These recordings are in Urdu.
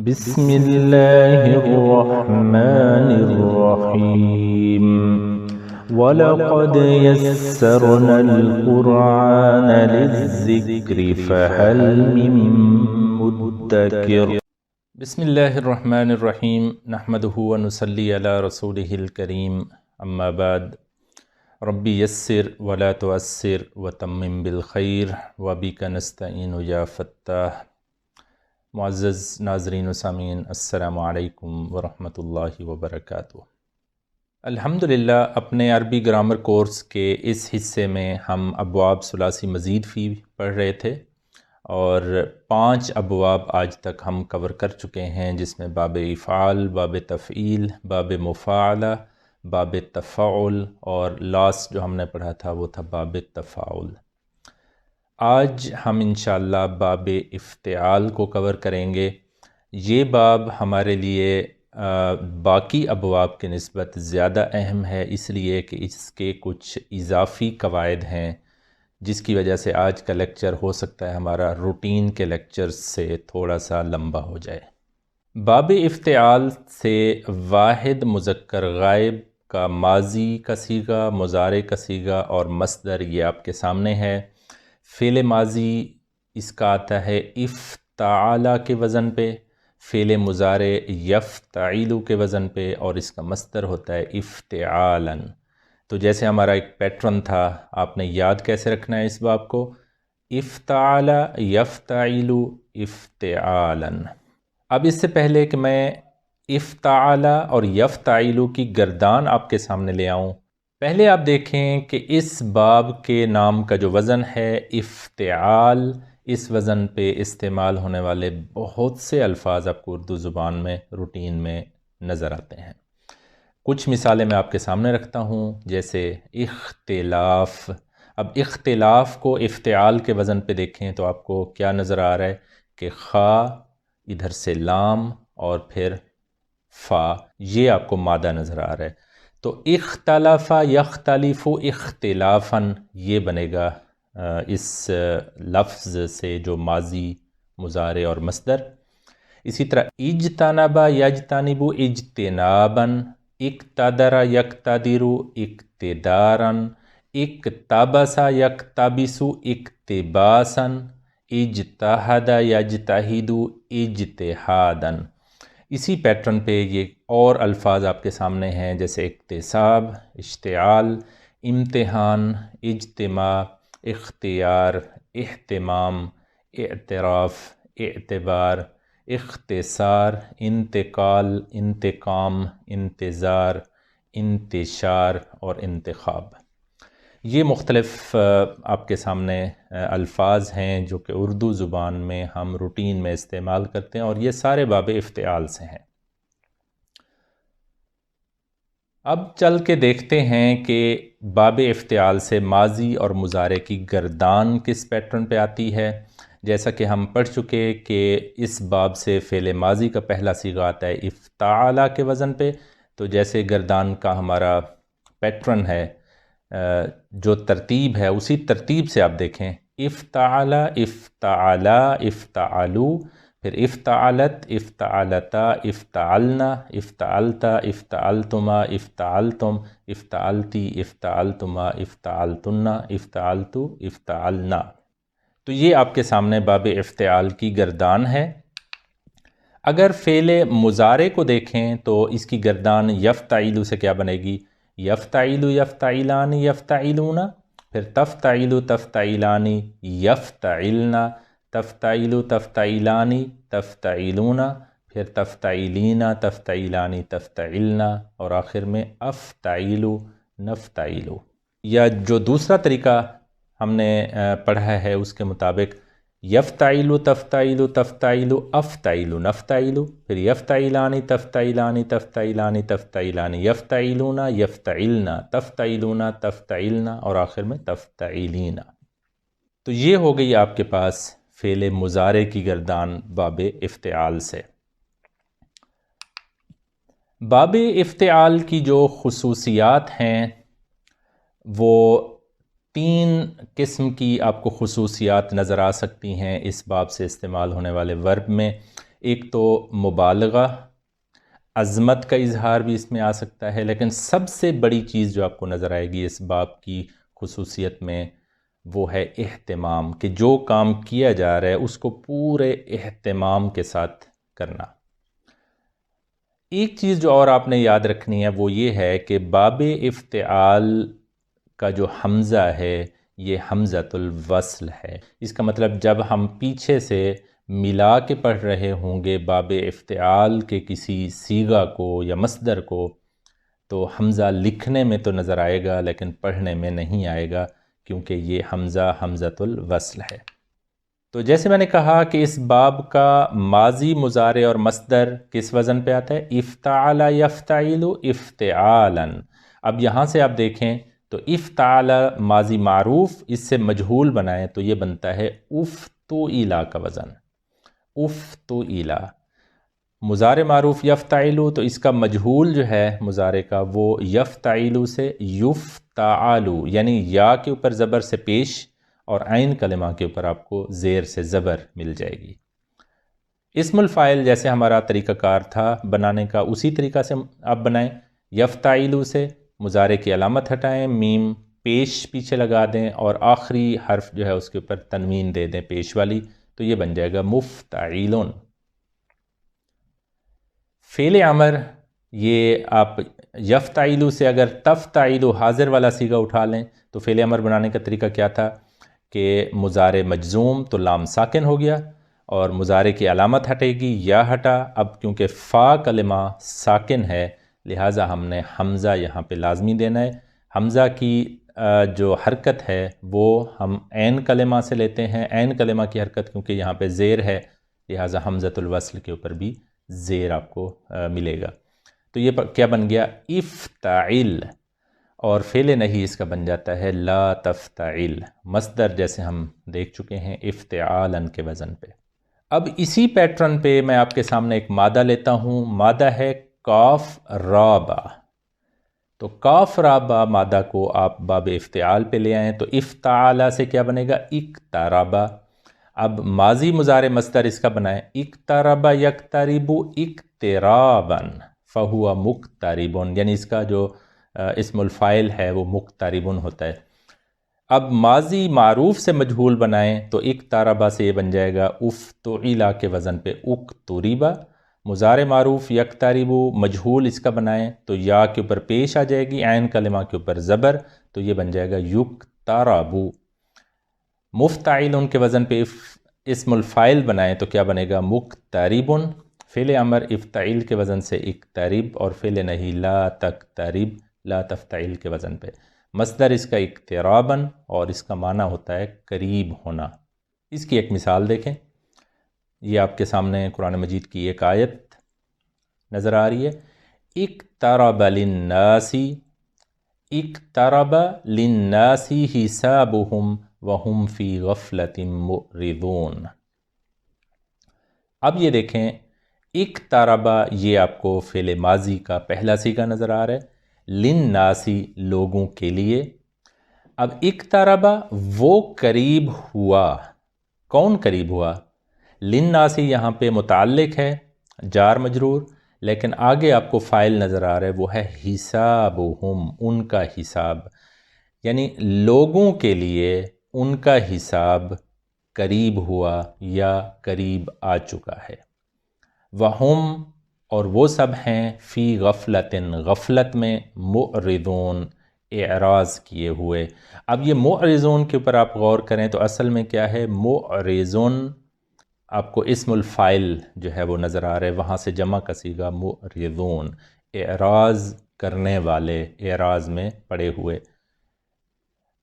بسم الله الرحمن الرحيم ولقد يسرنا القرآن للذكر فهل من مدكر بسم الله الرحمن الرحيم نحمده ونصلي على رسوله الكريم اما بعد ربي يسر ولا تعسر وتمم بالخير وبك نستعين يا فتاح۔ معزز ناظرین و سامعین، السلام علیکم ورحمۃ اللہ وبرکاتہ۔ الحمدللہ اپنے عربی گرامر کورس کے اس حصے میں ہم ابواب ثلاثی مزید فی پڑھ رہے تھے اور 5 ابواب آج تک ہم کور کر چکے ہیں، جس میں باب افعال، باب تفعیل، باب مفاعلہ، باب تفاعل اور لاسٹ جو ہم نے پڑھا تھا وہ تھا باب تفاعل۔ آج ہم انشاءاللہ باب افتعال کو کور کریں گے۔ یہ باب ہمارے لیے باقی ابواب کے نسبت زیادہ اہم ہے، اس لیے کہ اس کے کچھ اضافی قواعد ہیں، جس کی وجہ سے آج کا لیکچر ہو سکتا ہے ہمارا روٹین کے لیکچر سے تھوڑا سا لمبا ہو جائے۔ باب افتعال سے واحد مذکر غائب کا ماضی کا صیغہ، مضارع کا صیغہ اور مصدر یہ آپ کے سامنے ہے۔ فعل ماضی اس کا آتا ہے افتعال کے وزن پہ، فعل مضارع یفتعل کے وزن پہ، اور اس کا مصدر ہوتا ہے افتعالا۔ تو جیسے ہمارا ایک پیٹرن تھا، آپ نے یاد کیسے رکھنا ہے اس باب کو، افتعال یفتعل افتعالا۔ اب اس سے پہلے کہ میں افتعال اور یفتعل کی گردان آپ کے سامنے لے آؤں، پہلے آپ دیکھیں کہ اس باب کے نام کا جو وزن ہے افتعال، اس وزن پہ استعمال ہونے والے بہت سے الفاظ آپ کو اردو زبان میں روٹین میں نظر آتے ہیں۔ کچھ مثالیں میں آپ کے سامنے رکھتا ہوں، جیسے اختلاف۔ اب اختلاف کو افتعال کے وزن پہ دیکھیں تو آپ کو کیا نظر آ رہا ہے کہ خا، ادھر سے لام اور پھر فا، یہ آپ کو مادہ نظر آ رہا ہے۔ تو اختلف یختلف اختلافا، یہ بنے گا اس لفظ سے جو ماضی، مضارع اور مصدر۔ اسی طرح اجتنب یجتنب اجتنابا، اقتدر یقتدر اقتدارا، اقتبس یقتبس اقتباسا، اجتہد یجتہد اجتہادا۔ اسی پیٹرن پہ یہ اور الفاظ آپ کے سامنے ہیں، جیسے اکتساب، اشتعال، امتحان، اجتماع، اختیار، اہتمام، اعتراف، اعتبار، اختصار، انتقال، انتقام، انتظار، انتشار اور انتخاب۔ یہ مختلف آپ کے سامنے الفاظ ہیں جو کہ اردو زبان میں ہم روٹین میں استعمال کرتے ہیں، اور یہ سارے باب افتعال سے ہیں۔ اب چل کے دیکھتے ہیں کہ باب افتعال سے ماضی اور مضارع کی گردان کس پیٹرن پہ آتی ہے۔ جیسا کہ ہم پڑھ چکے کہ اس باب سے فعل ماضی کا پہلا صیغہ آتا ہے افتعال کے وزن پہ، تو جیسے گردان کا ہمارا پیٹرن ہے، جو ترتیب ہے، اسی ترتیب سے آپ دیکھیں، افتعال، افتعالا، افتعالو، پھر افتعالت، افتعالتا، افتعلنا، افتعلتا، افتعلتما، افتعلتم، افتعلتی، افتعلتما، افتعلتنا، افتعلتو، افتعلنا۔ تو یہ آپ کے سامنے باب افتعال کی گردان ہے۔ اگر فعل مضارع کو دیکھیں تو اس کی گردان یفتعیل سے کیا بنے گی، یفتعیل یفتعیلان یفتعیلون، پھر تفتعیل تفتعیلان یفتعلنا، تفتعیل تفتعیلان تفتعیلون، پھر تفتعیلین تفتعیلان تفتعلنا، اور آخر میں افتعیل نفتعیل۔ یا جو دوسرا طریقہ ہم نے پڑھا ہے اس کے مطابق یفتعیل تفتعیل تفتعیل افتعیل نفتعیل، پھر یفتعیلان تفتعیلان تفتعیلان تفتعیلان یفتعیلون یفتعلنا تفتعیلون تفتعلنا، اور آخر میں تفتعیلین۔ تو یہ ہو گئی آپ کے پاس فعل مضارع کی گردان باب افتعال سے۔ باب افتعال کی جو خصوصیات ہیں وہ 3 قسم کی آپ کو خصوصیات نظر آ سکتی ہیں اس باب سے استعمال ہونے والے ورب میں۔ ایک تو مبالغہ، عظمت کا اظہار بھی اس میں آ سکتا ہے، لیکن سب سے بڑی چیز جو آپ کو نظر آئے گی اس باب کی خصوصیت میں وہ ہے اہتمام، کہ جو کام کیا جا رہا ہے اس کو پورے اہتمام کے ساتھ کرنا۔ ایک چیز جو اور آپ نے یاد رکھنی ہے وہ یہ ہے کہ باب افتعال کا جو حمزہ ہے یہ حمزۃ الوصل ہے۔ اس کا مطلب جب ہم پیچھے سے ملا کے پڑھ رہے ہوں گے باب افتعال کے کسی صیغہ کو یا مصدر کو، تو حمزہ لکھنے میں تو نظر آئے گا لیکن پڑھنے میں نہیں آئے گا، کیونکہ یہ حمزہ حمزۃ الوصل ہے۔ تو جیسے میں نے کہا کہ اس باب کا ماضی، مضارع اور مصدر کس وزن پہ آتا ہے؟ افتعل یفتعل افتعالا۔ اب یہاں سے آپ دیکھیں تو افتعل ماضی معروف، اس سے مجہول بنائیں تو یہ بنتا ہے افتعل کا وزن، افتعل۔ مضارع معروف یفتعل تو اس کا مجہول جو ہے مضارع کا وہ یفتعل سے یفتعل، یعنی یا کے اوپر زبر سے پیش اور عین کلمہ کے اوپر آپ کو زیر سے زبر مل جائے گی۔ اسم الفاعل جیسے ہمارا طریقہ کار تھا بنانے کا، اسی طریقہ سے آپ بنائیں۔ یفتعل سے مضارع کی علامت ہٹائیں، میم پیش پیچھے لگا دیں اور آخری حرف جو ہے اس کے اوپر تنوین دے دیں پیش والی، تو یہ بن جائے گا مفتعلن۔ فعل امر، یہ آپ یفتعل سے اگر تفتعل حاضر والا صیغہ اٹھا لیں تو فعل امر بنانے کا طریقہ کیا تھا کہ مضارع مجزوم تو لام ساکن ہو گیا اور مضارع کی علامت ہٹے گی، یا ہٹا۔ اب کیونکہ فا کلمہ ساکن ہے لہٰذا ہم نے حمزہ یہاں پہ لازمی دینا ہے۔ حمزہ کی جو حرکت ہے وہ ہم عین کلمہ سے لیتے ہیں، عین کلمہ کی حرکت کیونکہ یہاں پہ زیر ہے لہٰذا حمزۃ الوصل کے اوپر بھی زیر آپ کو ملے گا۔ تو یہ کیا بن گیا؟ افتعل، اور فعل نہیں اس کا بن جاتا ہے لا تفتعل، مصدر جیسے ہم دیکھ چکے ہیں افتعالاً کے وزن پہ۔ اب اسی پیٹرن پہ میں آپ کے سامنے ایک مادہ لیتا ہوں، مادہ ہے کاف رابا۔ تو کاف رابا مادہ کو آپ باب افتعال پہ لے آئیں تو افتعالا سے کیا بنے گا؟ اقتربا۔ اب ماضی مضارع مصدر اس کا بنائیں، اقتربا یقترب اقترابا فہو مقترب، یعنی اس کا جو اسم الفاعل ہے وہ مقترب ہوتا ہے۔ اب ماضی معروف سے مجہول بنائیں تو اقتربا سے یہ بن جائے گا افتعل کے وزن پہ اقتربا۔ مضارع معروف یقترب، مجہول اس کا بنائیں تو یا کے اوپر پیش آ جائے گی، عین کلمہ کے اوپر زبر، تو یہ بن جائے گا یقترب۔ مفتعل ان کے وزن پہ اسم الفاعل بنائیں تو کیا بنے گا؟ مقترب۔ فعل امر افتعل کے وزن سے اقترب، اور فعل نہیں لا تقترب لا تفتعل کے وزن پہ۔ مصدر اس کا اقتراباً اور اس کا معنی ہوتا ہے قریب ہونا۔ اس کی ایک مثال دیکھیں، یہ آپ کے سامنے قرآن مجید کی ایک آیت نظر آ رہی ہے، اقترب للناس، اقترب للناس حسابهم وهم فی غفلۃ معرضون۔ اب یہ دیکھیں اقترب، یہ آپ کو فعل ماضی کا پہلا صیغہ نظر آ رہا ہے، للناس لوگوں کے لیے۔ اب اقترب وہ قریب ہوا، کون قریب ہوا؟ للناس یہاں پہ متعلق ہے جار مجرور، لیکن آگے آپ کو فاعل نظر آ رہا ہے وہ ہے حسابہم، ان کا حساب، یعنی لوگوں کے لیے ان کا حساب قریب ہوا یا قریب آ چکا ہے۔ وہم، اور وہ سب ہیں، فی غفلت، غفلت میں، معرضون، اعراض کیے ہوئے۔ اب یہ معرضون کے اوپر آپ غور کریں تو اصل میں کیا ہے؟ معرضون آپ کو اسم الفاعل جو ہے وہ نظر آ رہا ہے، وہاں سے جمع کا صیغہ معرضون، اعراض کرنے والے، اعراض میں پڑے ہوئے۔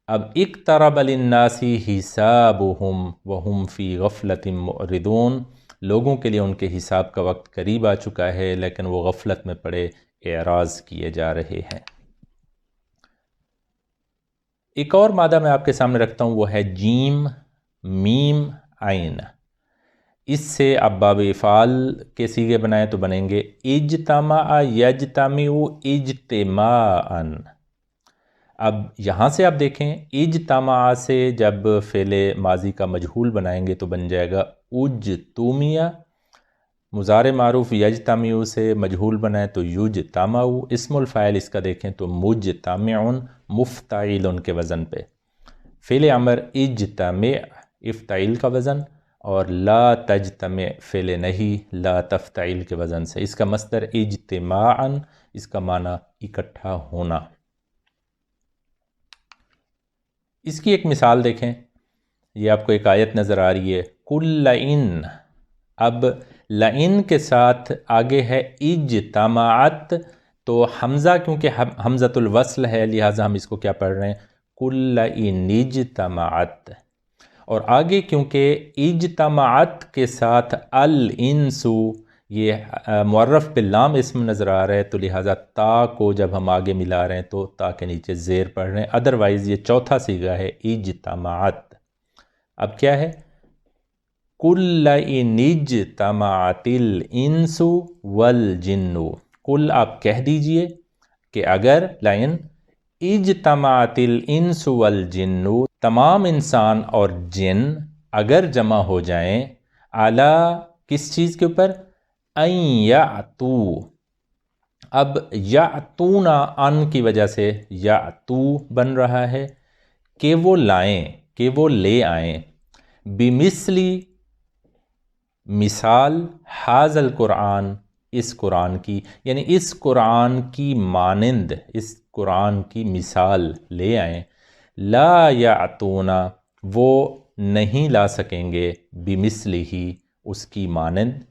اب اقترب للناس حسابہم وہم فی غفلۃ معرضون، لوگوں کے لیے ان کے حساب کا وقت قریب آ چکا ہے لیکن وہ غفلت میں پڑے اعراض کیے جا رہے ہیں۔ ایک اور مادہ میں آپ کے سامنے رکھتا ہوں، وہ ہے جیم میم عین۔ اس سے آپ باب افعال کے صیغے بنائیں تو بنیں گے اجتمع یجتمع اجتماعا۔ اب یہاں سے آپ دیکھیں اجتمع سے جب فعل ماضی کا مجہول بنائیں گے تو بن جائے گا اجتمع، مضارع معروف یجتمع سے مجہول بنائیں تو یجتمع، اسم الفاعل اس کا دیکھیں تو مجتمع مفتعل کے وزن پہ، فعل امر اجتمع افتعیل کا وزن، اور لا تجتمع فعل نہیں لا تفتعل کے وزن سے، اس کا مصدر اجتماعا، اس کا معنی اکٹھا ہونا۔ اس کی ایک مثال دیکھیں، یہ آپ کو ایک آیت نظر آ رہی ہے، کل لئن، اب لئن کے ساتھ آگے ہے اجتماعت، تو حمزہ کیونکہ حمزۃ الوصل ہے لہٰذا ہم اس کو کیا پڑھ رہے ہیں، کل لئن اجتماعت، اور آگے کیونکہ اجتماعت کے ساتھ الانسو یہ معرف باللام اسم نظر آ رہا ہے، تو لہٰذا تا کو جب ہم آگے ملا رہے ہیں تو تا کے نیچے زیر پڑھ رہے ہیں، ادروائز یہ چوتھا صیغہ ہے اجتماعت۔ اب کیا ہے، کل ان اجتماعت الانس والجن، کل آپ کہہ دیجئے کہ اگر لائن اجتماعت الانس والجن، تمام انسان اور جن اگر جمع ہو جائیں، علی کس چیز کے اوپر، ان یعتو، اب یعتونا ان کی وجہ سے یعتو بن رہا ہے، کہ وہ لائیں، کہ وہ لے آئیں، بمثلی مثال حاذ القرآن، اس قرآن کی، یعنی اس قرآن کی مانند، اس قرآن کی مثال لے آئیں، لا یعتونا وہ نہیں لا سکیں گے، بمثلہ اس کی مانند،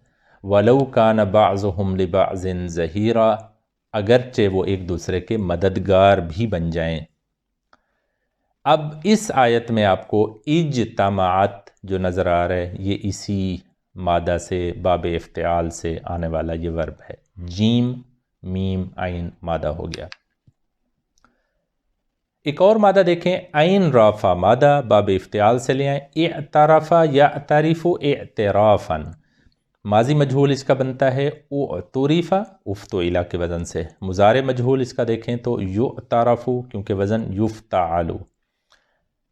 ولو کان بعضهم لبعض ظہیرا، اگرچہ وہ ایک دوسرے کے مددگار بھی بن جائیں۔ اب اس آیت میں آپ کو اجتماعت جو نظر آ رہا ہے یہ اسی مادہ سے، باب افتعال سے آنے والا یہ ورب ہے، جیم میم عین مادہ ہو گیا۔ ایک اور مادہ دیکھیں، عین رافع مادہ باب افتعال سے لے آئیں، اعترفا یعترف اعترافا، ماضی مجہول اس کا بنتا ہے اعترفا افتعل کے وزن سے، مضارع مجہول اس کا دیکھیں تو یعترف کیونکہ وزن یفتعل،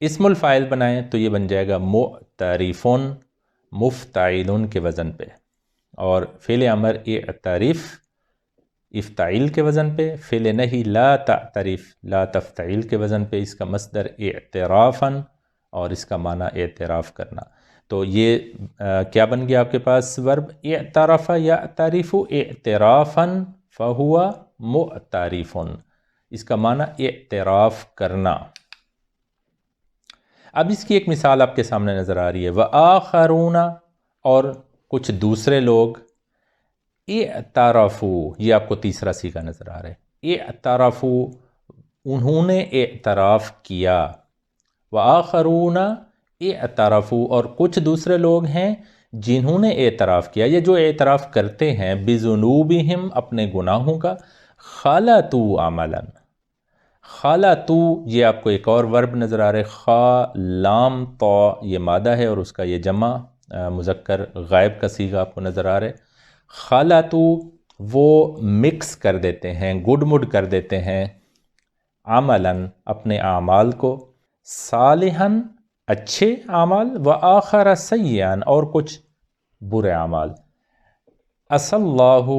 اسم الفاعل بنائیں تو یہ بن جائے گا معترفن مفتعل کے وزن پہ، اور فعل امر اعترف افتعیل کے وزن پہ، فعل نہیں لا تعترف لا تفتعیل کے وزن پہ، اس کا مصدر اعترافا اور اس کا معنی اعتراف کرنا، تو یہ کیا بن گیا آپ کے پاس ورب، اعترف یعترف اعترافا فہو معترف، اس کا معنی اعتراف کرنا۔ اب اس کی ایک مثال آپ کے سامنے نظر آ رہی ہے، وآخرون، اور کچھ دوسرے لوگ، اعترفوا، یہ آپ کو تیسرا صیغہ نظر آ رہا ہے، اعترفوا انہوں نے اعتراف کیا، وآخرون اعترفوا اور کچھ دوسرے لوگ ہیں جنہوں نے اعتراف کیا، یہ جو اعتراف کرتے ہیں بذنوبہم اپنے گناہوں کا، خلطوا عملا، خلطوا یہ آپ کو ایک اور ورب نظر آ رہا ہے، خا لام طا یہ مادہ ہے اور اس کا یہ جمع مذکر غائب کا صیغہ آپ کو نظر آ رہا ہے، خلطوا وہ مکس کر دیتے ہیں، گڈ مڈ کر دیتے ہیں، عملاً اپنے اعمال کو، صالحاً اچھے اعمال، وآخر سیئاً اور کچھ برے اعمال، عسى اللہ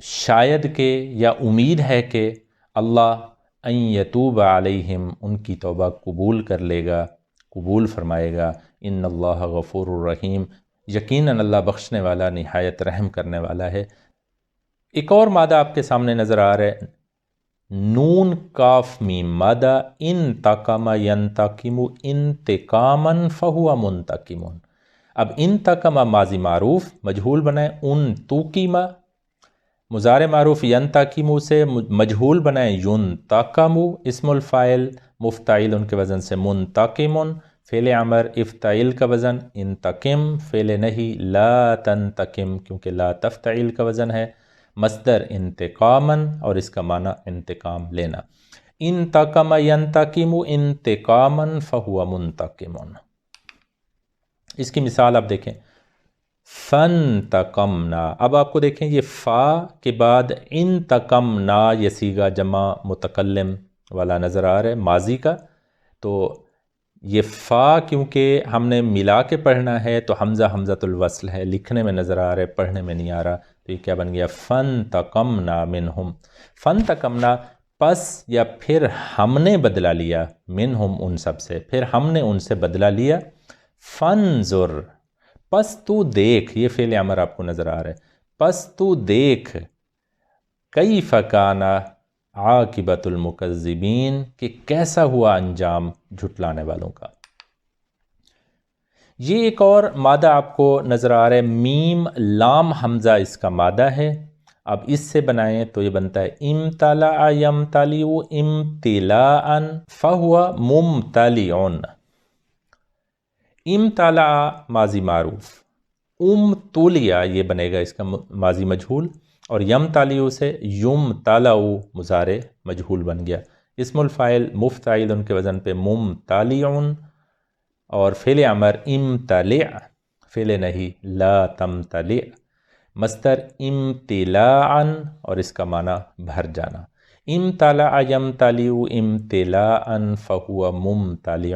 شاید کہ یا امید ہے کہ اللہ ان یتوب علیہم ان کی توبہ قبول کر لے گا، قبول فرمائے گا، ان اللہ غفور الرحیم یقیناً اللہ بخشنے والا نہایت رحم کرنے والا ہے۔ ایک اور مادہ آپ کے سامنے نظر آ رہا ہے، نون کاف میم مادہ، انتقم ینتقم انتقاما فہو منتقم، اب انتقم ماضی معروف مجہول بنائیں، انتقم مضارع معروف ینتقم سے مجہول بنائیں ینتقم، اسم الفاعل مفتعل ان کے وزن سے منتقم، فعل امر افتعیل کا وزن انتقم، فعل نہیں لا تنتقم کیونکہ لا تفتعیل کا وزن ہے، مصدر انتقاما اور اس کا معنی انتقام لینا، انتقم ینتقم انتقاما فہو منتقم۔ اس کی مثال آپ دیکھیں، فانتقمنا، اب آپ کو دیکھیں یہ فا کے بعد انتقمنا یہ صیغہ جمع متکلم والا نظر آ رہا ہے ماضی کا، تو یہ فا کیونکہ ہم نے ملا کے پڑھنا ہے تو حمزہ حمزۃ الوصل ہے، لکھنے میں نظر آ رہا ہے، پڑھنے میں نہیں آ رہا، تو یہ کیا بن گیا؟ فانتقمنا منہم، فانتقمنا پس یا پھر ہم نے بدلہ لیا، منہم ان سب سے، پھر ہم نے ان سے بدلہ لیا، فانظر پس تو دیکھ، یہ فعل امر آپ کو نظر آ رہا ہے، پس تو دیکھ، کیف کان عاقبۃ المکذبین، کہ کیسا ہوا انجام جھٹلانے والوں کا۔ یہ ایک اور مادہ آپ کو نظر آ رہا ہے، میم لام حمزہ اس کا مادہ ہے۔ اب اس سے بنائیں تو یہ بنتا ہے امتلأ یمتلئ امتلاء فہو ممتلئ، امتلأ ماضی معروف، امتلئ یہ بنے گا اس کا ماضی مجہول، اور یمتلئ سے یمتلأ مضارع مجہول بن گیا، اسم الفاعل مفتعل ان کے وزن پہ ممتلئ، اور فعل امر امتلئ، فعل نہیں لا تمتلئ، مصدر امتلاعا اور اس کا معنی بھر جانا، امتلأ یمتلئ امتلاعا فہو ممتلئ۔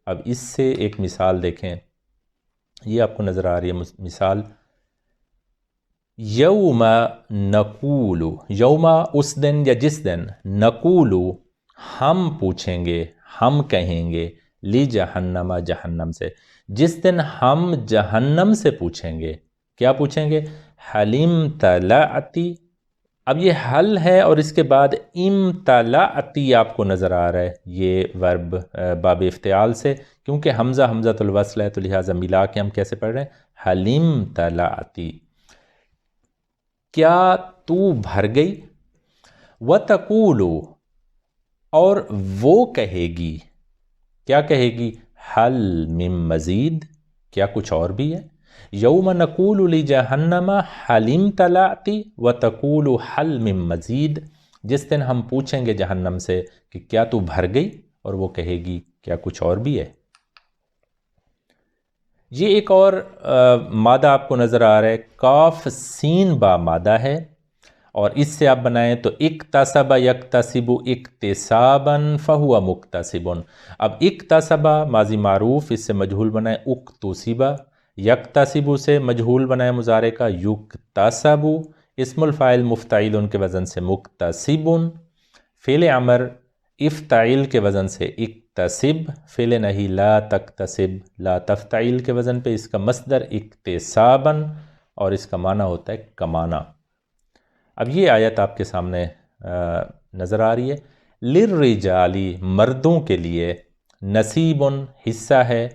اب اس سے ایک مثال دیکھیں، یہ آپ کو نظر آ رہی ہے مثال، یوم نقول، یوم اس دن یا جس دن، نقول ہم پوچھیں گے، ہم کہیں گے، لی جہنم جہنم سے، جس دن ہم جہنم سے پوچھیں گے، کیا پوچھیں گے؟ حل امتلأتی، اب یہ حل ہے اور اس کے بعد امتلأتی آپ کو نظر آ رہا ہے، یہ ورب باب افتعال سے، کیونکہ حمزہ حمزۃ الوصل ہے تو لہٰذا ملا کے ہم کیسے پڑھ رہے ہیں؟ حل امتلأتی، کیا تو بھر گئی، وتقول اور وہ کہے گی، کیا کہے گی؟ حل من مزید، کیا کچھ اور بھی ہے؟ یوم نقول لجہنم حل امتلأت وتقول حل من مزید، جس دن ہم پوچھیں گے جہنم سے کہ کیا تو بھر گئی، اور وہ کہے گی کیا کچھ اور بھی ہے۔ یہ ایک اور مادہ آپ کو نظر آ رہا ہے، کاف سین با مادہ ہے، اور اس سے آپ بنائیں تو اکتسب یکتسب اکتسابا فہو مکتسب، اب اکتسب ماضی معروف، اس سے مجہول بنائیں اکتسب، یکتسب سے مجہول بنائیں مضارع کا یکتسب، اسم الفاعل مفتعل ان کے وزن سے مکتسب، فعل امر افتعل کے وزن سے اکتسب، فعل نہیں لا تکتسب، لا تفتعل کے وزن پہ اس کا مصدر اکتسابا، اور اس کا معنی ہوتا ہے کمانا۔ اب یہ آیت آپ کے سامنے نظر آ رہی ہے، للرجالی مردوں کے لیے، نصیب حصہ ہے،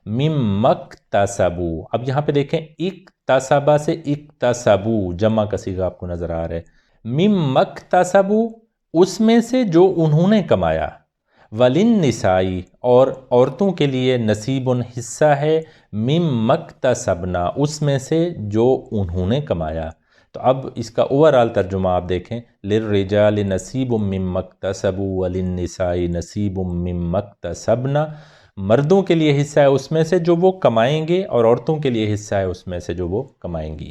مما اکتسبوا، اب یہاں پہ دیکھیں اکتسبا سے اکتسبوا جمع کا صیغہ آپ کو نظر آ رہا ہے، مما اکتسبوا اس میں سے جو انہوں نے کمایا، وللنسائی اور عورتوں کے لیے نصیب حصہ ہے، مما اکتسبنا اس میں سے جو انہوں نے کمایا۔ تو اب اس کا اوورآل ترجمہ آپ دیکھیں، للرجال نصیب مما اکتسبوا وللنساء نصیب مما اکتسبنا، مردوں کے لیے حصہ ہے اس میں سے جو وہ کمائیں گے، اور عورتوں کے لیے حصہ ہے اس میں سے جو وہ کمائیں گی۔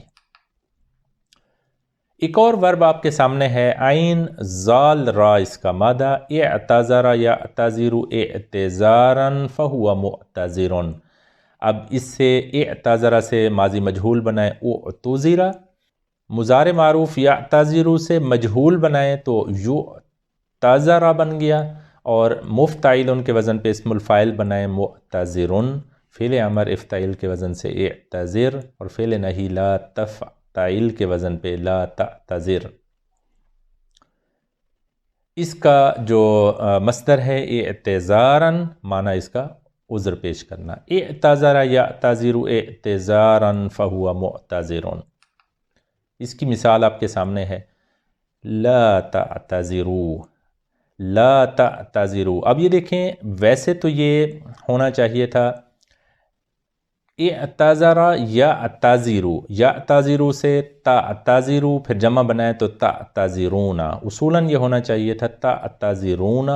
ایک اور ورب آپ کے سامنے ہے، عین زال را اس کا مادہ، اعتذر یعتذر اعتذارا فہو معتذر، اب اس سے اعتذر سے ماضی مجہول بنائیں اعتذر، مضارع معروف یعتذر سے مجہول بنائیں تو یعتذر بن گیا، اور مفتعل ان کے وزن پہ اسم الفاعل بنائیں معتذر، فعل امر افتعل کے وزن سے اعتذر، اور فعل نہی لا تفتعل کے وزن پہ لا تعتذر۔ اس کا جو مصدر ہے اعتذارا، معنی اس کا عذر پیش کرنا، اعتذر یعتذر اعتذارا فہو معتذر۔ اس کی مثال آپ کے سامنے ہے، لا تعتذروا، لا تعتذروا، اب یہ دیکھیں ویسے تو یہ ہونا چاہیے تھا اعتذر یعتذر، یعتذر سے تعتذر پھر جمع بنائے تو تعتذرون، اصولاً یہ ہونا چاہیے تھا تعتذرون،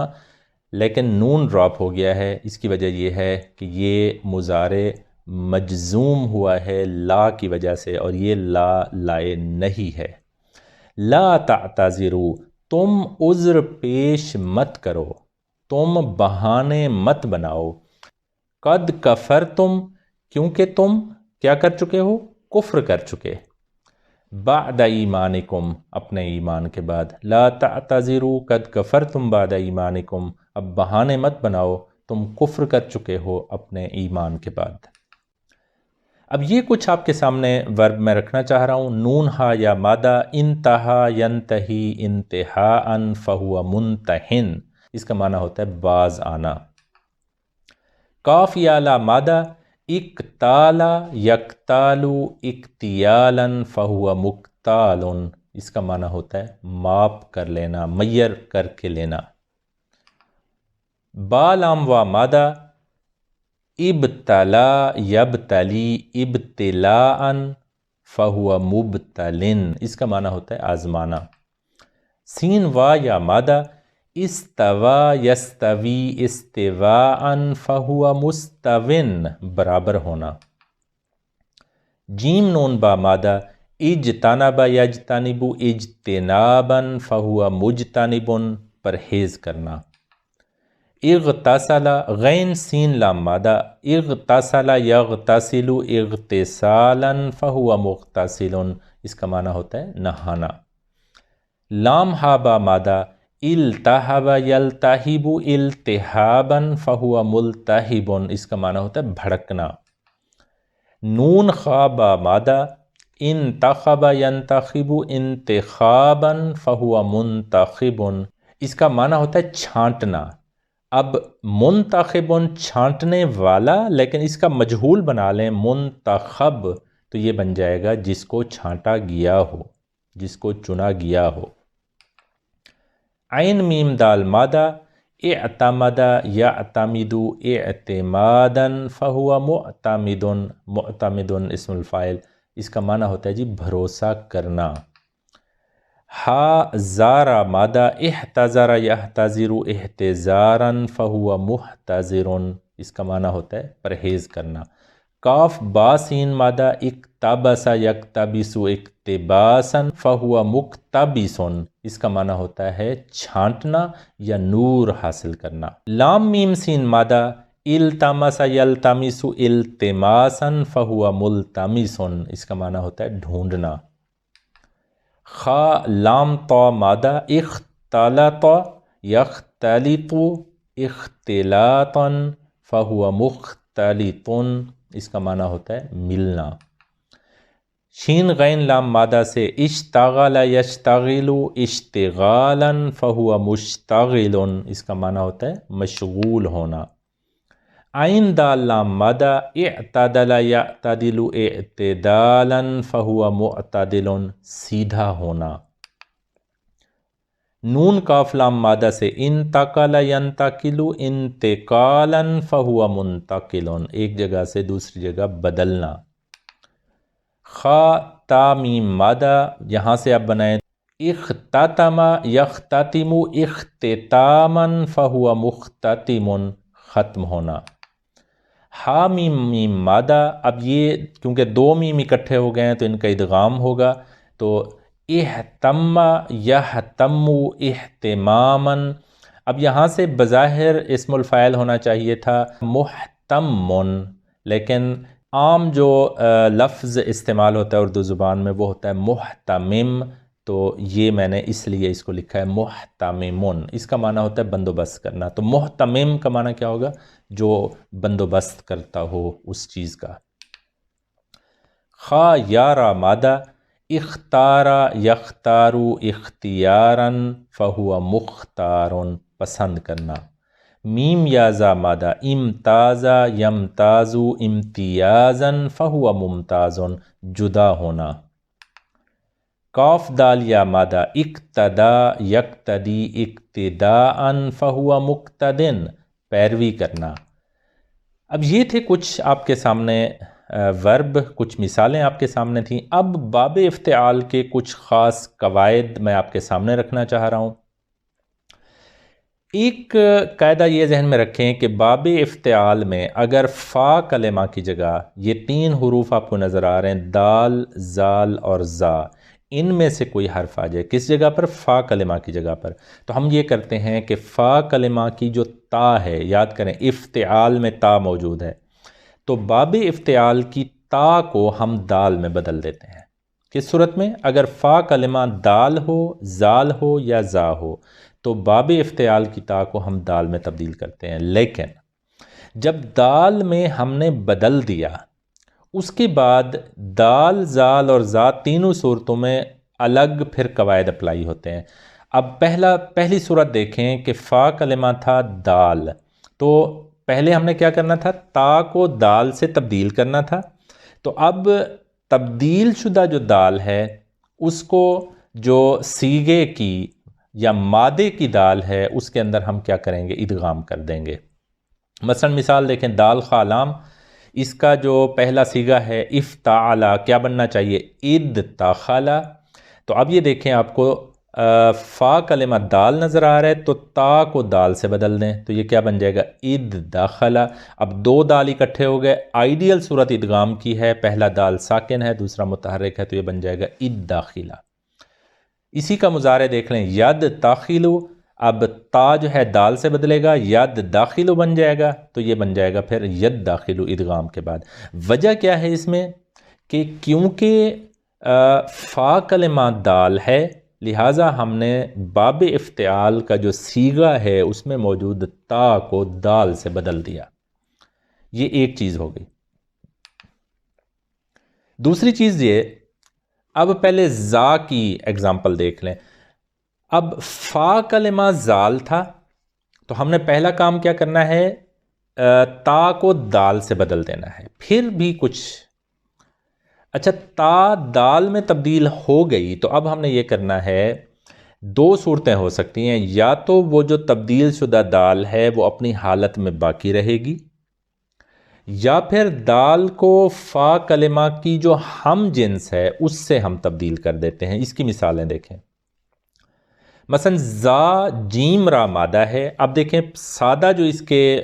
لیکن نون ڈراپ ہو گیا ہے، اس کی وجہ یہ ہے کہ یہ مضارع مجزوم ہوا ہے لا کی وجہ سے، اور یہ لا لائے نہیں ہے۔ لا تعتذروا، تم عذر پیش مت کرو، تم بہانے مت بناؤ، قد کفرتم کیونکہ تم کیا کر چکے ہو؟ کفر کر چکے، بعد ایمانکم اپنے ایمان کے بعد، لا تعتذروا قد کفرتم بعد ایمانکم، اب بہانے مت بناؤ، تم کفر کر چکے ہو اپنے ایمان کے بعد۔ اب یہ کچھ آپ کے سامنے ورب میں رکھنا چاہ رہا ہوں۔ نون ہا یا مادہ، انتہا ینتہی انتہاء فہو منتہن، اس کا معنی ہوتا ہے باز آنا۔ کاف یا لا مادہ، اکتالا یکتالو اکتیالا فہو مکتال، اس کا معنی ہوتا ہے ماپ کر لینا، میئر کر کے لینا۔ با لام و مادہ، ابتلا یبتلی ابتلاء فہو مبتلن، اس کا معنی ہوتا ہے آزمانا۔ سین وا یا مادہ، استوا یستوی استواء فہو مستون، برابر ہونا۔ جیم نون با مادہ، اجتنب یجتنب اجتنابا فہو مجتنب، پرہیز کرنا۔ اغتسل، غین سین لام مادہ، اغتسل یغتسل اغتسالا فہو مغتسل، اس کا معنی ہوتا ہے نہانا۔ لام ہا با مادہ، التہب یلتہب التہابا فہو ملتہب، اس کا معنی ہوتا ہے بھڑکنا۔ نون خا با مادہ، انتخب ینتخب انتخابا فہو منتخب، اس کا معنی ہوتا ہے چھانٹنا۔ اب منتخب چھانٹنے والا، لیکن اس کا مجہول بنا لیں منتخب، تو یہ بن جائے گا جس کو چھانٹا گیا ہو، جس کو چنا گیا ہو۔ عین میم دال مادہ، اعتمد یعتمد اعتمادا فہو معتمد، معتمد اسم الفاعل، اس کا معنی ہوتا ہے جی بھروسہ کرنا۔ ہا زارا مادہ، احتضر یحتضر احتضارا فہو محتضر، اس کا معنی ہوتا ہے پرہیز کرنا۔ کاف با سین مادہ، اقتبس یقتبس اقتباسا فہو مقتبس، اس کا معنی ہوتا ہے چھانٹنا یا نور حاصل کرنا۔ لام میم سین مادہ، التمس یلتمس التماسا فہو ملتمس، اس کا معنی ہوتا ہے ڈھونڈنا۔ خا لام طا مادہ، اختلط یختلط اختلاطا فہو مختلط، اس کا معنی ہوتا ہے ملنا۔ شین غین لام مادہ سے، اشتغل یشتغل اشتغالا فہو مشتغل، اس کا معنی ہوتا ہے مشغول ہونا۔ عین دال لام مادہ، اعتدل یعتدل اعتدالا فہو معتدل، سیدھا ہونا۔ نون کاف لام مادہ سے، انتقل ینتقل انتقالا فہو منتقل، ایک جگہ سے دوسری جگہ بدلنا۔ خا تا میم مادہ، یہاں سے آپ بنائیں، اختتم یختتم اختتاما فہو مختتم، ختم ہونا۔ ہا میم میم مادہ، اب یہ کیونکہ دو میم اکٹھے ہو گئے ہیں تو ان کا ادغام ہوگا، تو اہتم یہتم اہتماما، اب یہاں سے بظاہر اسم الفاعل ہونا چاہیے تھا محتم، لیکن عام جو لفظ استعمال ہوتا ہے اردو زبان میں وہ ہوتا ہے محتمم، تو یہ میں نے اس لیے اس کو لکھا ہے محتممن، اس کا معنی ہوتا ہے بندوبست کرنا۔ تو محتمم کا معنی کیا ہوگا؟ جو بندوبست کرتا ہو اس چیز کا۔ خا یارا مادہ، اختارا یختارو اختیارا فہو مختار، پسند کرنا۔ میم یازا مادہ، امتازا یمتازو امتیازا فہو ممتاز، جدا ہونا۔ کاف دال یا مادہ، اقتدا یقتدی اقتداء فہو مقتدن، پیروی کرنا۔ اب یہ تھے کچھ آپ کے سامنے ورب، کچھ مثالیں آپ کے سامنے تھیں۔ اب باب افتعال کے کچھ خاص قواعد میں آپ کے سامنے رکھنا چاہ رہا ہوں۔ ایک قاعدہ یہ ذہن میں رکھیں کہ باب افتعال میں اگر فا کلمہ کی جگہ یہ تین حروف آپ کو نظر آ رہے ہیں، دال، زال اور زا، ان میں سے کوئی حرف آ جائے، کس جگہ پر؟ فا کلمہ کی جگہ پر، تو ہم یہ کرتے ہیں کہ فا کلمہ کی جو تا ہے، یاد کریں افتعال میں تا موجود ہے، تو باب افتعال کی تا کو ہم دال میں بدل دیتے ہیں۔ کس صورت میں؟ اگر فا کلمہ دال ہو، زال ہو یا زا ہو، تو باب افتعال کی تا کو ہم دال میں تبدیل کرتے ہیں۔ لیکن جب دال میں ہم نے بدل دیا، اس کے بعد دال، زال اور زا تینوں صورتوں میں الگ پھر قواعد اپلائی ہوتے ہیں۔ اب پہلی صورت دیکھیں کہ فا کلمہ تھا دال، تو پہلے ہم نے کیا کرنا تھا؟ تا کو دال سے تبدیل کرنا تھا۔ تو اب تبدیل شدہ جو دال ہے اس کو جو سیغے کی یا مادے کی دال ہے اس کے اندر ہم کیا کریں گے؟ ادغام کر دیں گے۔ مثلا مثال دیکھیں، دال خالام، اس کا جو پہلا سیغہ ہے افتعلا، کیا بننا چاہیے؟ اد تاخلا۔ تو اب یہ دیکھیں آپ کو فا کلمہ دال نظر آ رہا ہے، تو تا کو دال سے بدل دیں، تو یہ کیا بن جائے گا؟ اد داخلا۔ اب دو دال اکٹھے ہو گئے، آئیڈیل صورت ادغام کی ہے، پہلا دال ساکن ہے، دوسرا متحرک ہے، تو یہ بن جائے گا اد داخلہ۔ اسی کا مضارع دیکھ لیں، ید داخلو، اب تا جو ہے دال سے بدلے گا، ید داخلو بن جائے گا، تو یہ بن جائے گا پھر ید داخلو ادغام کے بعد۔ وجہ کیا ہے اس میں؟ کہ کیونکہ فا کلمہ دال ہے، لہٰذا ہم نے باب افتعال کا جو سیغہ ہے اس میں موجود تا کو دال سے بدل دیا۔ یہ ایک چیز ہو گئی۔ دوسری چیز یہ، اب پہلے زا کی ایگزامپل دیکھ لیں۔ اب فا کلمہ زال تھا، تو ہم نے پہلا کام کیا کرنا ہے؟ تا کو دال سے بدل دینا ہے۔ پھر بھی کچھ، اچھا تا دال میں تبدیل ہو گئی، تو اب ہم نے یہ کرنا ہے، دو صورتیں ہو سکتی ہیں، یا تو وہ جو تبدیل شدہ دال ہے وہ اپنی حالت میں باقی رہے گی، یا پھر دال کو فا کلمہ کی جو ہم جنس ہے اس سے ہم تبدیل کر دیتے ہیں۔ اس کی مثالیں دیکھیں، مثلا زا جیم را مادہ ہے، اب دیکھیں سادہ جو اس کے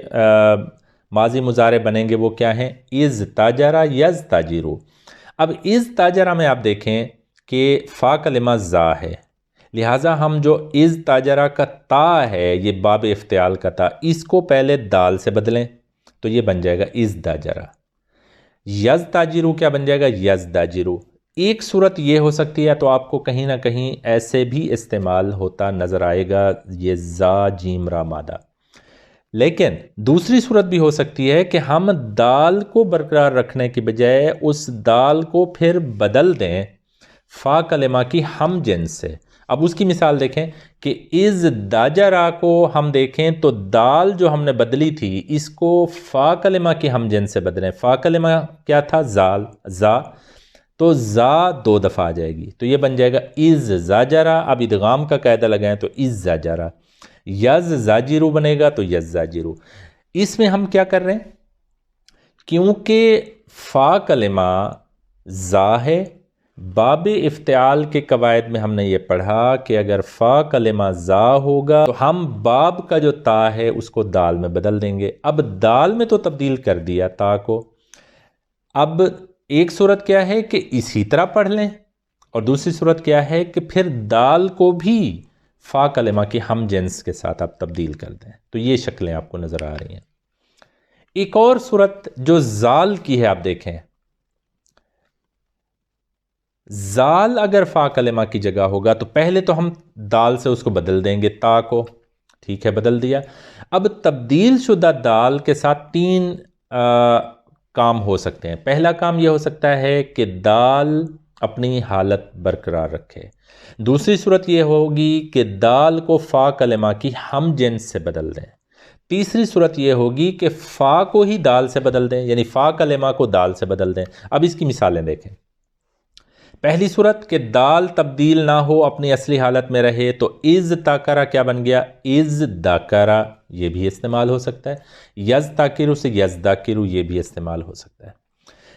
ماضی مضارع بنیں گے وہ کیا ہیں؟ از تاجرہ یز تاجرو۔ اب از تاجرہ میں آپ دیکھیں کہ فا کلمہ زا ہے، لہٰذا ہم جو از تاجرہ کا تا ہے، یہ باب افتعال کا تا، اس کو پہلے دال سے بدلیں، تو یہ بن جائے گا از داجرہ۔ یز تاجرو کیا بن جائے گا؟ یز داجرو۔ ایک صورت یہ ہو سکتی ہے، تو آپ کو کہیں نہ کہیں ایسے بھی استعمال ہوتا نظر آئے گا، یہ زا جیم را مادہ۔ لیکن دوسری صورت بھی ہو سکتی ہے کہ ہم دال کو برقرار رکھنے کی بجائے اس دال کو پھر بدل دیں فا کلمہ کی ہم جنس سے۔ اب اس کی مثال دیکھیں کہ از داجرہ کو ہم دیکھیں تو دال جو ہم نے بدلی تھی اس کو فا کلمہ کی ہم جنس سے بدلیں۔ فا کلمہ کیا تھا؟ زا، تو زا دو دفعہ آ جائے گی، تو یہ بن جائے گا از زاجرہ۔ اب ادغام کا قاعدہ لگائیں تو از زاجرہ۔ یز زاجرو بنے گا تو یز زاجرو۔ اس میں ہم کیا کر رہے ہیں؟ کیونکہ فا کلمہ زا ہے، باب افتعال کے قواعد میں ہم نے یہ پڑھا کہ اگر فا کلمہ زا ہوگا تو ہم باب کا جو تا ہے اس کو دال میں بدل دیں گے۔ اب دال میں تو تبدیل کر دیا تا کو، اب ایک صورت کیا ہے کہ اسی طرح پڑھ لیں، اور دوسری صورت کیا ہے کہ پھر دال کو بھی فا کلمہ کی ہم جنس کے ساتھ آپ تبدیل کر دیں۔ تو یہ شکلیں آپ کو نظر آ رہی ہیں۔ ایک اور صورت جو زال کی ہے، آپ دیکھیں زال اگر فا کلمہ کی جگہ ہوگا تو پہلے تو ہم دال سے اس کو بدل دیں گے، تا کو، ٹھیک ہے بدل دیا۔ اب تبدیل شدہ دال کے ساتھ تین کام ہو سکتے ہیں۔ پہلا کام یہ ہو سکتا ہے کہ دال اپنی حالت برقرار رکھے، دوسری صورت یہ ہوگی کہ دال کو فا کلمہ کی ہم جنس سے بدل دیں، تیسری صورت یہ ہوگی کہ فا کو ہی دال سے بدل دیں، یعنی فا کلمہ کو دال سے بدل دیں۔ اب اس کی مثالیں دیکھیں۔ پہلی صورت کہ دال تبدیل نہ ہو، اپنی اصلی حالت میں رہے، تو از تاکرہ کیا بن گیا؟ از داکرہ، یہ بھی استعمال ہو سکتا ہے۔ یز تاکرو سے یز داکرو، یہ بھی استعمال ہو سکتا ہے۔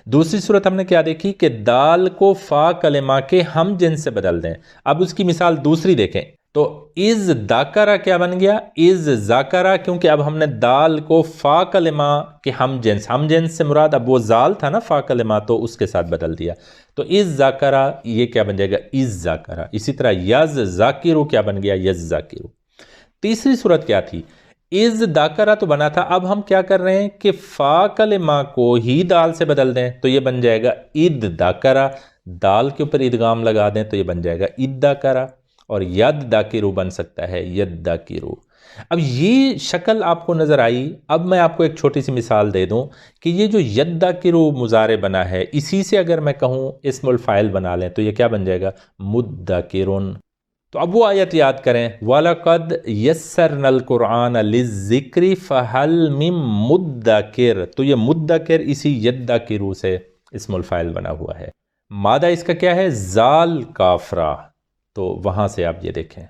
دوسری صورت ہم نے کیا دیکھی کہ دال کو فا کلمہ کے ہم جنس سے بدل دیں۔ اب اس کی مثال دوسری دیکھیں تو از ذکرہ کیا بن گیا؟ از ذکرہ، کیونکہ اب ہم نے دال کو فا کلمہ کے ہم جنس سے مراد اب وہ زال تھا نا فا کلمہ، تو اس کے ساتھ بدل دیا، تو از ذکرہ یہ کیا بن جائے گا؟ از ذکرہ۔ اسی طرح یز ذاکرو کیا بن گیا؟ یز ذاکرو۔ تیسری صورت کیا تھی؟ از ذکرہ تو بنا تھا، اب ہم کیا کر رہے ہیں کہ فا کلمہ کو ہی دال سے بدل دیں، تو یہ بن جائے گا اد ذکرہ، دال کے اوپر ادغام لگا دیں تو یہ بن جائے گا اد ذکرہ، اور ید ذاکرو بن سکتا ہے ید ذاکرو۔ اب یہ شکل آپ کو نظر آئی۔ اب میں آپ کو ایک چھوٹی سی مثال دے دوں کہ یہ جو ید ذاکرو مضارع بنا ہے، اسی سے اگر میں کہوں اسم الفاعل بنا لیں تو یہ کیا بن جائے گا؟ مدکرن۔ تو اب وہ آیت یاد کریں، وَلَقَدْ يَسَّرْنَا الْقُرْآنَ لِلذِّكْرِ فَهَلْ مِن مُدَّكِرٍ، تو یہ مدکر اسی ید ذاکرو سے اسم الفاعل بنا ہوا ہے۔ مادہ اس کا کیا ہے؟ زال کافرہ، تو وہاں سے آپ یہ دیکھیں۔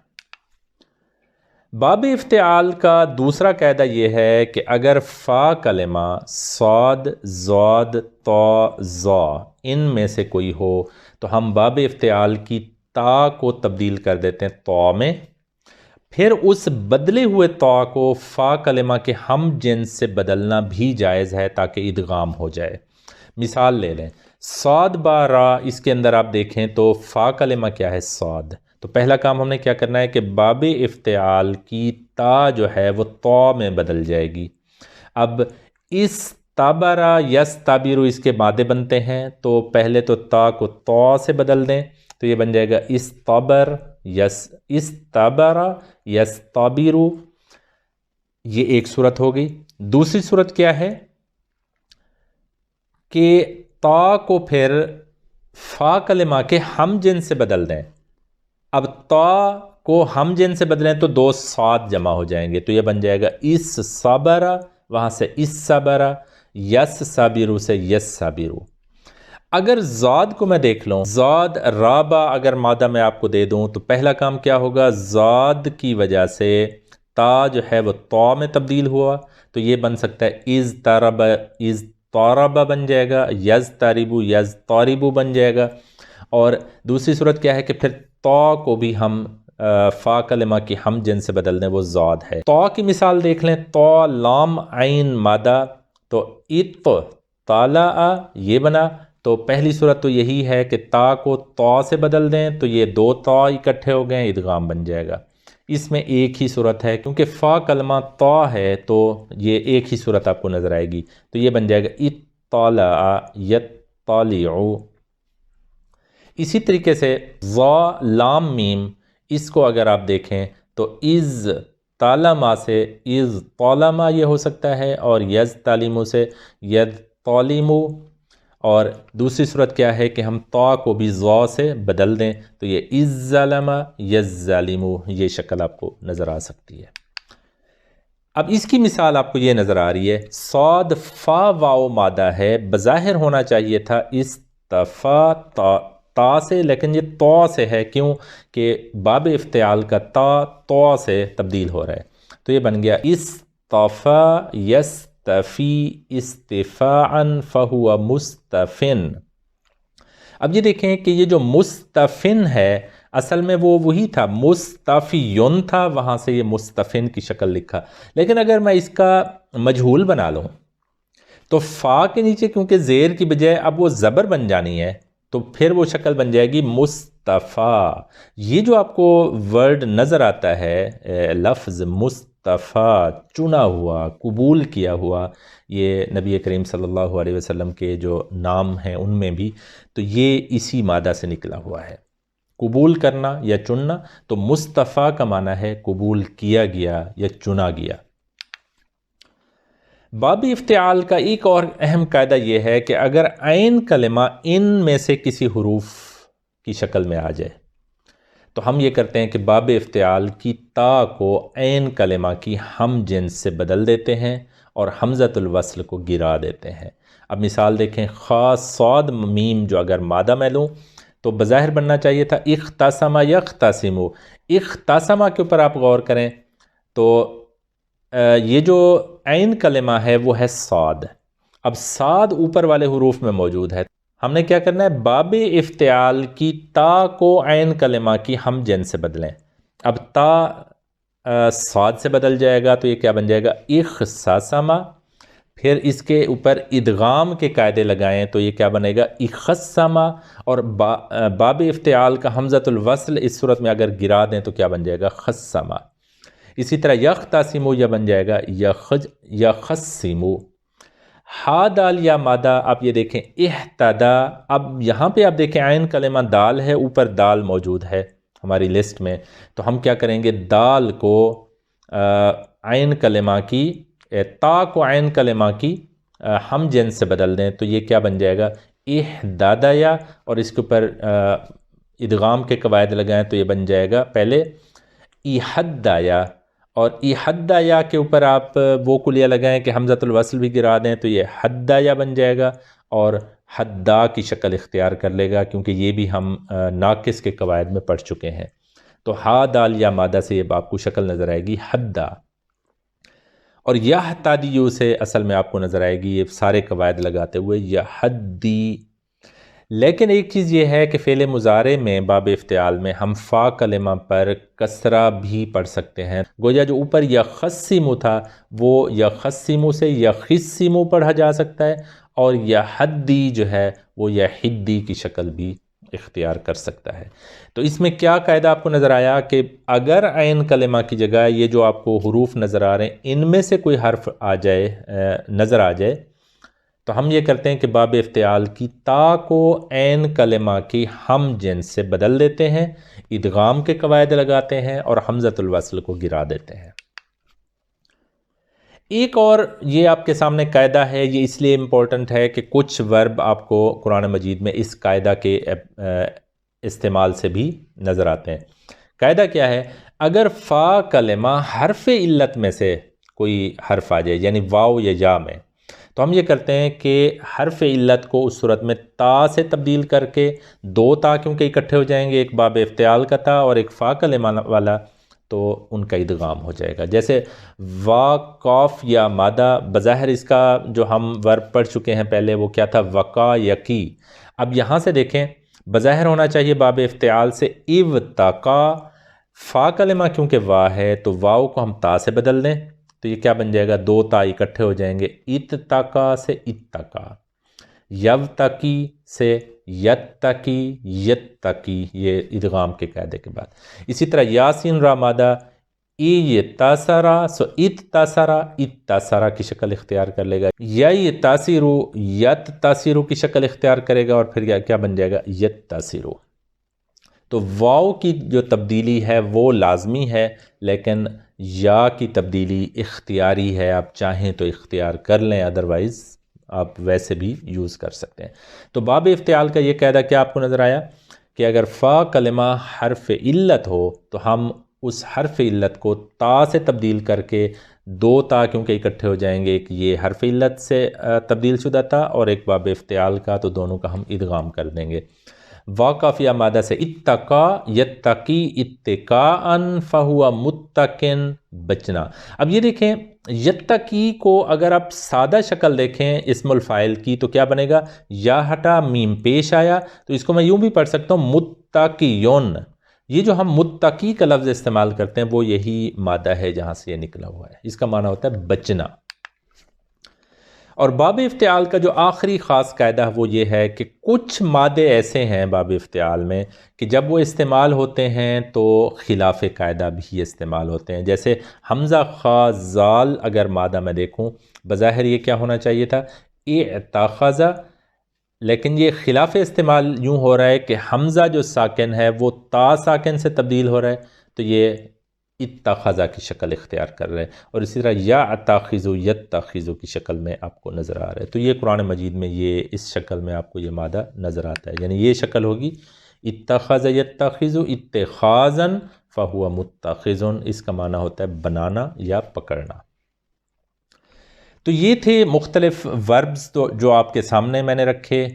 باب افتعال کا دوسرا قاعدہ یہ ہے کہ اگر فا کلمہ صاد، ضاد، طا، ظا ان میں سے کوئی ہو تو ہم باب افتعال کی تا کو تبدیل کر دیتے ہیں طا میں، پھر اس بدلے ہوئے طا کو فا کلمہ کے ہم جنس سے بدلنا بھی جائز ہے تاکہ ادغام ہو جائے۔ مثال لے لیں، صاد با را، اس کے اندر آپ دیکھیں تو فا کلمہ کیا ہے؟ صاد۔ تو پہلا کام ہم نے کیا کرنا ہے کہ باب افتعال کی تا جو ہے وہ طا میں بدل جائے گی۔ اب اس تابرا یس تابیرو اس کے مادے بنتے ہیں، تو پہلے تو تا کو طا سے بدل دیں تو یہ بن جائے گا اس تابر یس، اس تابرا یس تابیرو، یہ ایک صورت ہو گئی۔ دوسری صورت کیا ہے کہ تا کو پھر فا کلمہ کے ہم جنس سے بدل دیں۔ اب تا کو ہم جنس سے بدلیں تو دو صاد جمع ہو جائیں گے، تو یہ بن جائے گا اس صابرہ، وہاں سے اس صابرہ، یس صابرو سے یس صابرو۔ اگر زاد کو میں دیکھ لوں، زاد رابا اگر مادہ میں آپ کو دے دوں تو پہلا کام کیا ہوگا؟ زاد کی وجہ سے تا جو ہے وہ طا میں تبدیل ہوا، تو یہ بن سکتا ہے از تاربا، از طاربا بن جائے گا، یز تاریبو، یز طاربو بن جائے گا۔ اور دوسری صورت کیا ہے کہ پھر طا کو بھی ہم فا کلمہ کی ہم جنس سے بدل دیں، وہ زاد ہے۔ طا کی مثال دیکھ لیں، طا لام عین مادہ، تو ات طالع یہ بنا، تو پہلی صورت تو یہی ہے کہ تا کو طا سے بدل دیں تو یہ دو طا اکٹھے ہو گئے، ادغام بن جائے گا۔ اس میں ایک ہی صورت ہے کیونکہ فا کلمہ طا ہے تو یہ ایک ہی صورت آپ کو نظر آئے گی، تو یہ بن جائے گا اطلع یطلع۔ اسی طریقے سے ضا لام میم، اس کو اگر آپ دیکھیں تو از تالما سے از طالما یہ ہو سکتا ہے، اور یز تعلیمو سے ید تعلیمو، اور دوسری صورت کیا ہے کہ ہم طا کو بھی ضا سے بدل دیں تو یہ از ظالما یز ظالمو، یہ شکل آپ کو نظر آ سکتی ہے۔ اب اس کی مثال آپ کو یہ نظر آ رہی ہے، صاد فا واو مادہ ہے، بظاہر ہونا چاہیے تھا استفا تا سے، لیکن یہ طا سے ہے، کیوں کہ باب افتعال کا تا سے تبدیل ہو رہا ہے، تو یہ بن گیا استفا یستفی استفاعا فہو مستفن۔ اب یہ دیکھیں کہ یہ جو مستفن ہے اصل میں وہ وہی تھا، مستفیون تھا، وہاں سے یہ مستفن کی شکل لکھا، لیکن اگر میں اس کا مجہول بنا لوں تو فا کے نیچے کیونکہ زیر کی بجائے اب وہ زبر بن جانی ہے، تو پھر وہ شکل بن جائے گی مصطفیٰ۔ یہ جو آپ کو ورڈ نظر آتا ہے، لفظ مصطفیٰ، چنا ہوا، قبول کیا ہوا، یہ نبی کریم صلی اللہ علیہ وسلم کے جو نام ہیں ان میں بھی، تو یہ اسی مادہ سے نکلا ہوا ہے، قبول کرنا یا چننا۔ تو مصطفیٰ کا معنی ہے قبول کیا گیا یا چنا گیا۔ باب افتعال کا ایک اور اہم قاعدہ یہ ہے کہ اگر عین کلمہ ان میں سے کسی حروف کی شکل میں آ جائے تو ہم یہ کرتے ہیں کہ باب افتعال کی تا کو عین کلمہ کی ہم جنس سے بدل دیتے ہیں اور حمزۃ الوصل کو گرا دیتے ہیں۔ اب مثال دیکھیں، خا صاد میم جو اگر مادہ میں لوں تو بظاہر بننا چاہیے تھا اختصم یختصم۔ اختصم کے اوپر آپ غور کریں تو یہ جو عین کلمہ ہے وہ ہے صاد۔ اب صاد اوپر والے حروف میں موجود ہے، ہم نے کیا کرنا ہے، باب افتعال کی تا کو عین کلمہ کی ہم جنس سے بدلیں۔ اب تا صاد سے بدل جائے گا تو یہ کیا بن جائے گا؟ اخساسما. پھر اس کے اوپر ادغام کے قاعدے لگائیں تو یہ کیا بنے گا؟ اخسما. اور باب افتعال کا حمزۃ الوصل اس صورت میں اگر گرا دیں تو کیا بن جائے گا؟ خسما. اسی طرح یختاسمو یہ بن جائے گا یخسمو. ہا دال یا مادہ. اب یہ دیکھیں اہتدا. اب یہاں پہ آپ دیکھیں عین کلمہ دال ہے، اوپر دال موجود ہے ہماری لسٹ میں، تو ہم کیا کریں گے؟ دال کو عین کلمہ کی، تا کو عین کلمہ کی ہم جنس سے بدل دیں تو یہ کیا بن جائے گا؟ اہدادایا. اور اس کے اوپر ادغام کے قواعد لگائیں تو یہ بن جائے گا پہلے ایحدایا. اور ایحدایا کے اوپر آپ وہ کلیہ لگائیں کہ حمزۃ الوصل بھی گرا دیں تو یہ حدایا بن جائے گا، اور حدا کی شکل اختیار کر لے گا، کیونکہ یہ بھی ہم ناقص کے قواعد میں پڑھ چکے ہیں. تو ہا دال یا مادہ سے یہ آپ کو شکل نظر آئے گی حدا. اور یحتادیو سے اصل میں آپ کو نظر آئے گی یہ سارے قواعد لگاتے ہوئے یحدی. لیکن ایک چیز یہ ہے کہ فعل مضارع میں باب افتعال میں ہم فا کلمہ پر کسرہ بھی پڑھ سکتے ہیں. گویا جو اوپر یخسمو تھا وہ یخسمو سے یخسمو پڑھا جا سکتا ہے، اور یحدی جو ہے وہ یحدی کی شکل بھی اختیار کر سکتا ہے. تو اس میں کیا قاعدہ آپ کو نظر آیا کہ اگر عین کلمہ کی جگہ یہ جو آپ کو حروف نظر آ رہے ہیں ان میں سے کوئی حرف آ جائے، نظر آ جائے، تو ہم یہ کرتے ہیں کہ باب افتعال کی تا کو عین کلمہ کی ہم جنس سے بدل دیتے ہیں، ادغام کے قواعد لگاتے ہیں اور حمزۃ الوصل کو گرا دیتے ہیں. ایک اور یہ آپ کے سامنے قاعدہ ہے، یہ اس لیے امپورٹنٹ ہے کہ کچھ ورب آپ کو قرآن مجید میں اس قاعدہ کے استعمال سے بھی نظر آتے ہیں. قاعدہ کیا ہے؟ اگر فا کلمہ حرف علت میں سے کوئی حرف آ جائے، یعنی واو یا یا میں، تو ہم یہ کرتے ہیں کہ حرف علت کو اس صورت میں تا سے تبدیل کر کے، دو تا کیونکہ اکٹھے ہو جائیں گے، ایک باب افتعال کا تا اور ایک فا کلمہ والا، تو ان کا ادغام ہو جائے گا. جیسے وا قاف یا مادہ، بظاہر اس کا جو ہم ورب پڑھ چکے ہیں پہلے وہ کیا تھا؟ وقا یقی. اب یہاں سے دیکھیں بظاہر ہونا چاہیے باب افتعال سے اِوْتَقَا. فا کلمہ کیونکہ وا ہے تو واو کو ہم تا سے بدل دیں تو یہ کیا بن جائے گا؟ دو تا اکٹھے ہو جائیں گے، اتقا سے اتقا. یوتقی سے یتقی یتقی، یہ ادغام کے قاعدے کے بعد. اسی طرح یاسین را مادہ ایتاسرا، سو اتاسرا اتاسرا کی شکل اختیار کر لے گا، یتاسرو یت تاسرو کی شکل اختیار کرے گا، اور پھر کیا بن جائے گا؟ یتاسرو. تو واو کی جو تبدیلی ہے وہ لازمی ہے، لیکن یا کی تبدیلی اختیاری ہے، آپ چاہیں تو اختیار کر لیں، ادروائز آپ ویسے بھی یوز کر سکتے ہیں. تو باب افتعال کا یہ قاعدہ کیا آپ کو نظر آیا کہ اگر فا کلمہ حرف علت ہو تو ہم اس حرف علت کو تا سے تبدیل کر کے، دو تا کیونکہ اکٹھے ہو جائیں گے، ایک یہ حرف علت سے تبدیل شدہ تھا اور ایک باب افتعال کا، تو دونوں کا ہم ادغام کر دیں گے. واقف یا مادہ سے اتقا یتقی اتقاءً فہو متقن، بچنا. اب یہ دیکھیں یتقی کو اگر آپ سادہ شکل دیکھیں اسم الفاعل کی تو کیا بنے گا؟ یا ہٹا میم پیش آیا، تو اس کو میں یوں بھی پڑھ سکتا ہوں متقیون. یہ جو ہم متقی کا لفظ استعمال کرتے ہیں وہ یہی مادہ ہے جہاں سے یہ نکلا ہوا ہے، اس کا معنی ہوتا ہے بچنا. اور باب افتعال کا جو آخری خاص قاعدہ وہ یہ ہے کہ کچھ مادے ایسے ہیں باب افتعال میں کہ جب وہ استعمال ہوتے ہیں تو خلاف قاعدہ بھی استعمال ہوتے ہیں. جیسے حمزہ خا زال اگر مادہ میں دیکھوں، بظاہر یہ کیا ہونا چاہیے تھا؟ اعتخذ، لیکن یہ خلاف استعمال یوں ہو رہا ہے کہ حمزہ جو ساکن ہے وہ تا ساکن سے تبدیل ہو رہا ہے، تو یہ اتخذہ کی شکل اختیار کر رہے ہیں. اور اسی طرح یا اتخذو یتخذو کی شکل میں آپ کو نظر آ رہا ہے. تو یہ قرآن مجید میں یہ اس شکل میں آپ کو یہ مادہ نظر آتا ہے، یعنی یہ شکل ہوگی اتخذ یتخذو اتخاذن فہو متخذن. اس کا معنی ہوتا ہے بنانا یا پکڑنا. تو یہ تھے مختلف وربز جو آپ کے سامنے میں نے رکھے.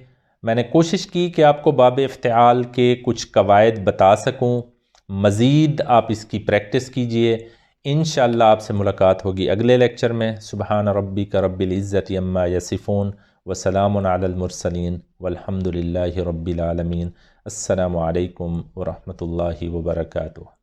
میں نے کوشش کی کہ آپ کو باب افتعال کے کچھ قواعد بتا سکوں. مزید آپ اس کی پریکٹس کیجئے. انشاءاللہ آپ سے ملاقات ہوگی اگلے لیکچر میں. سبحان ربک رب العزت عما یصفون وسلام علی المرسلین والحمد للہ رب العالمین. السلام علیکم ورحمۃ اللہ وبرکاتہ.